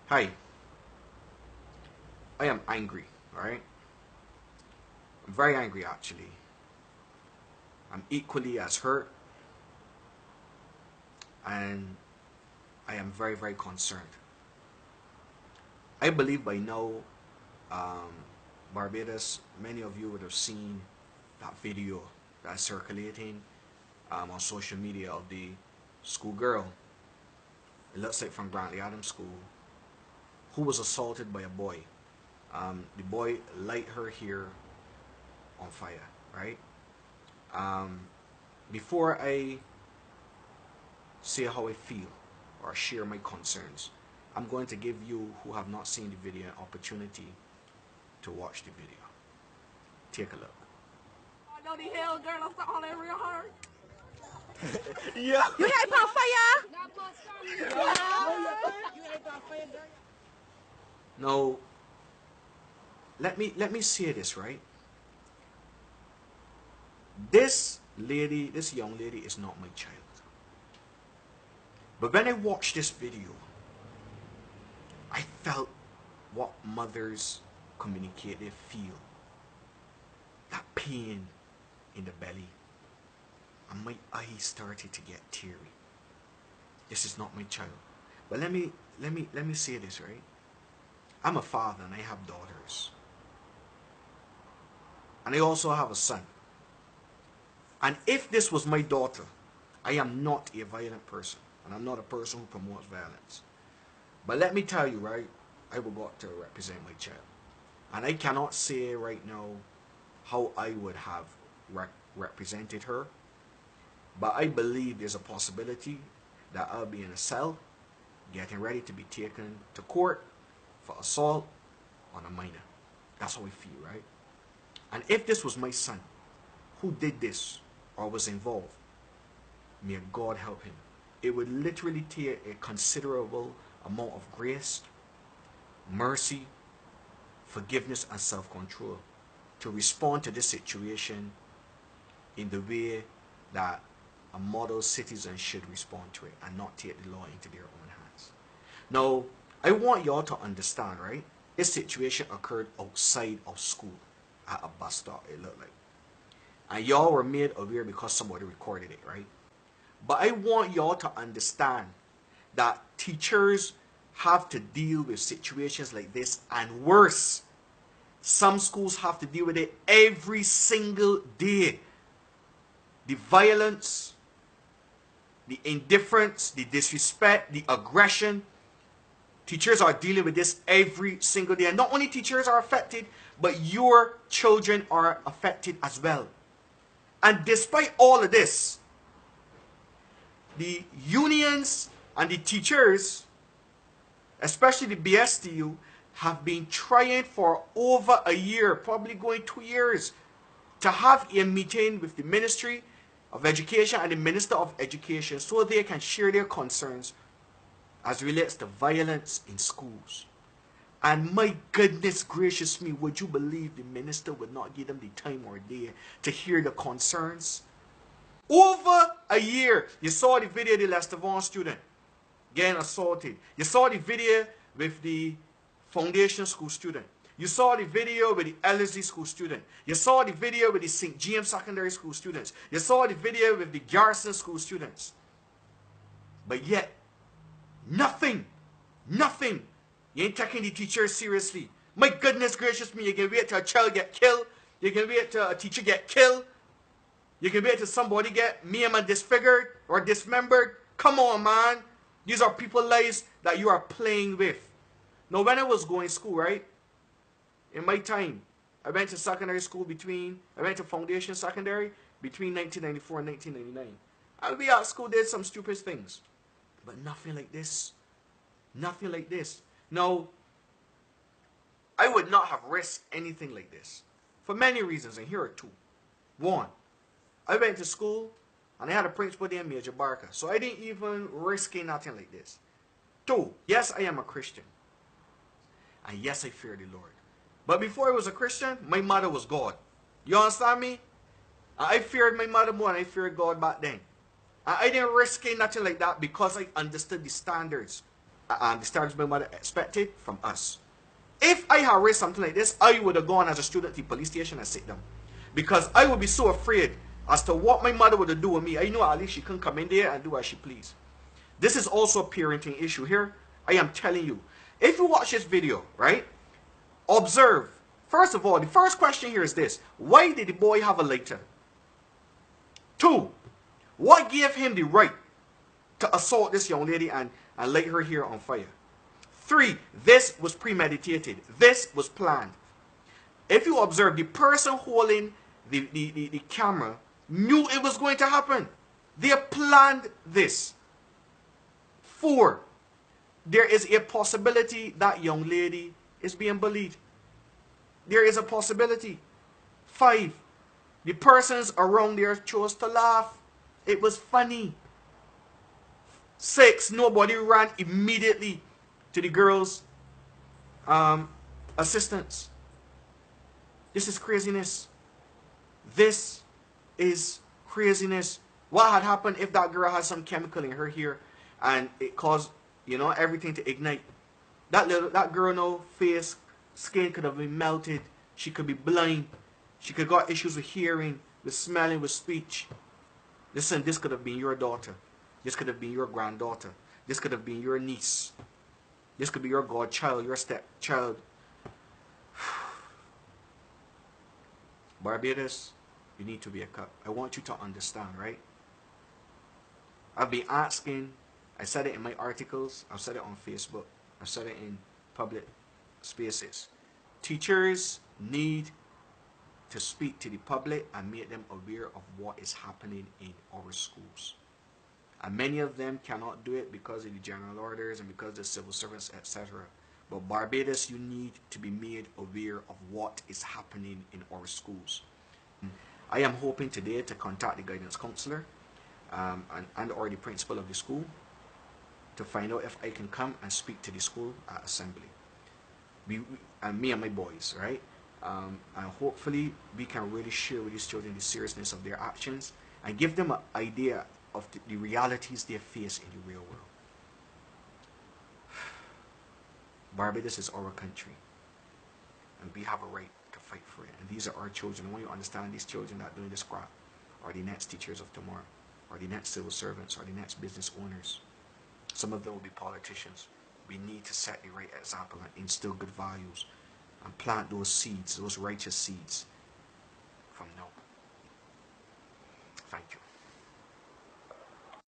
Hi, I am angry, alright? I'm very angry actually. I'm equally as hurt and I am very, very concerned. I believe by now, um, Barbados, many of you would have seen that video that's circulating on social media of the schoolgirl, it looks like from Grantley Adams School, who was assaulted by a boy. The boy light her hair on fire, right? Um, Before I say how I feel or share my concerns, I'm going to give you who have not seen the video an opportunity to watch the video. Take a look. I know the hell, girl. I'm all that real hard. Yeah. You ain't on fire. Now, let me say this, right? This lady, this young lady is not my child. But when I watched this video, I felt what mothers communicate, they feel. That pain in the belly. And my eyes started to get teary. This is not my child. But let me say this, right? I'm a father and I have daughters. And I also have a son. And if this was my daughter, I am not a violent person. And I'm not a person who promotes violence. But let me tell you, right? I will got to represent my child. And I cannot say right now how I would have represented her. But I believe there's a possibility that I'll be in a cell getting ready to be taken to court for assault on a minor. That's how I feel, right? And if this was my son who did this or was involved, may God help him. It would literally take a considerable amount of grace, mercy, forgiveness, and self-control to respond to this situation in the way that a model citizen should respond to it and not take the law into their own hands. Now, I want y'all to understand, right? This situation occurred outside of school at a bus stop, it looked like. And y'all were made aware because somebody recorded it, right? But I want y'all to understand that teachers have to deal with situations like this and worse. Some schools have to deal with it every single day. The violence, the indifference, the disrespect, the aggression. Teachers are dealing with this every single day. And not only teachers are affected, but your children are affected as well. And despite all of this, the unions and the teachers, especially the BSTU, have been trying for over a year, probably going 2 years, to have a meeting with the Ministry of Education and the Minister of Education so they can share their concerns as relates to violence in schools. And my goodness gracious me, would you believe the minister would not give them the time or day to hear the concerns? Over a year. You saw the video of the Lester Vaughan student getting assaulted. You saw the video with the foundation school student. You saw the video with the Ellerslie school student. You saw the video with the St. James secondary school students. You saw the video with the Garrison school students. But yet, nothing. You ain't taking the teachers seriously. My goodness gracious me, you can wait till a child get killed. You can wait till a teacher get killed. You can wait till somebody get maimed and disfigured or dismembered. Come on, man. These are people's lives that you are playing with. Now, when I was going to school, right? In my time, I went to secondary school I went to foundation secondary between 1994 and 1999. And we at school did some stupid things. But nothing like this. Nothing like this. Now, I would not have risked anything like this. For many reasons, and here are two. One, I went to school and I had a principal named Major Barker. So I didn't even risk nothing like this. Two, yes, I am a Christian. And yes, I fear the Lord. But before I was a Christian, my mother was God. You understand me? I feared my mother more than I feared God back then. I didn't risk nothing like that because I understood the standards and the standards my mother expected from us. If I had raised something like this, I would have gone as a student to the police station and sit down. Because I would be so afraid as to what my mother would do with me. I know at least she can come in there and do as she please. This is also a parenting issue here. I am telling you. If you watch this video, right, observe. First of all, the first question here is this. Why did the boy have a lighter? 2, what gave him the right to assault this young lady and light her hair on fire? 3, this was premeditated. This was planned. If you observe, the person holding the camera knew it was going to happen. They planned this. 4, there is a possibility that young lady is being bullied. There is a possibility. 5, the persons around there chose to laugh. It was funny. 6, nobody ran immediately to the girl's assistance. This is craziness. This is craziness. What had happened if that girl had some chemical in her hair and it caused, you know, everything to ignite? That girl, no face, skin could have been melted. She could be blind. She could have got issues with hearing, with smelling, with speech. Listen, this could have been your daughter. This could have been your granddaughter. This could have been your niece. This could be your godchild, your stepchild. Barbados, you need to wake up. I want you to understand, right? I've been asking, I said it in my articles, I've said it on Facebook, I've said it in public spaces. Teachers need to speak to the public and make them aware of what is happening in our schools. And many of them cannot do it because of the general orders and because of the civil servants, etc. But Barbados, you need to be made aware of what is happening in our schools. I am hoping today to contact the guidance counselor and or the principal of the school to find out if I can come and speak to the school at assembly. Me and my boys, right? And hopefully we can really share with these children the seriousness of their actions and give them an idea of the realities they face in the real world. Barbados is our country, and we have a right to fight for it. And these are our children. I want you to understand, these children that are doing this crap are the next teachers of tomorrow, or the next civil servants, or the next business owners. Some of them will be politicians. We need to set the right example and instill good values and plant those seeds, those righteous seeds from now. Thank you.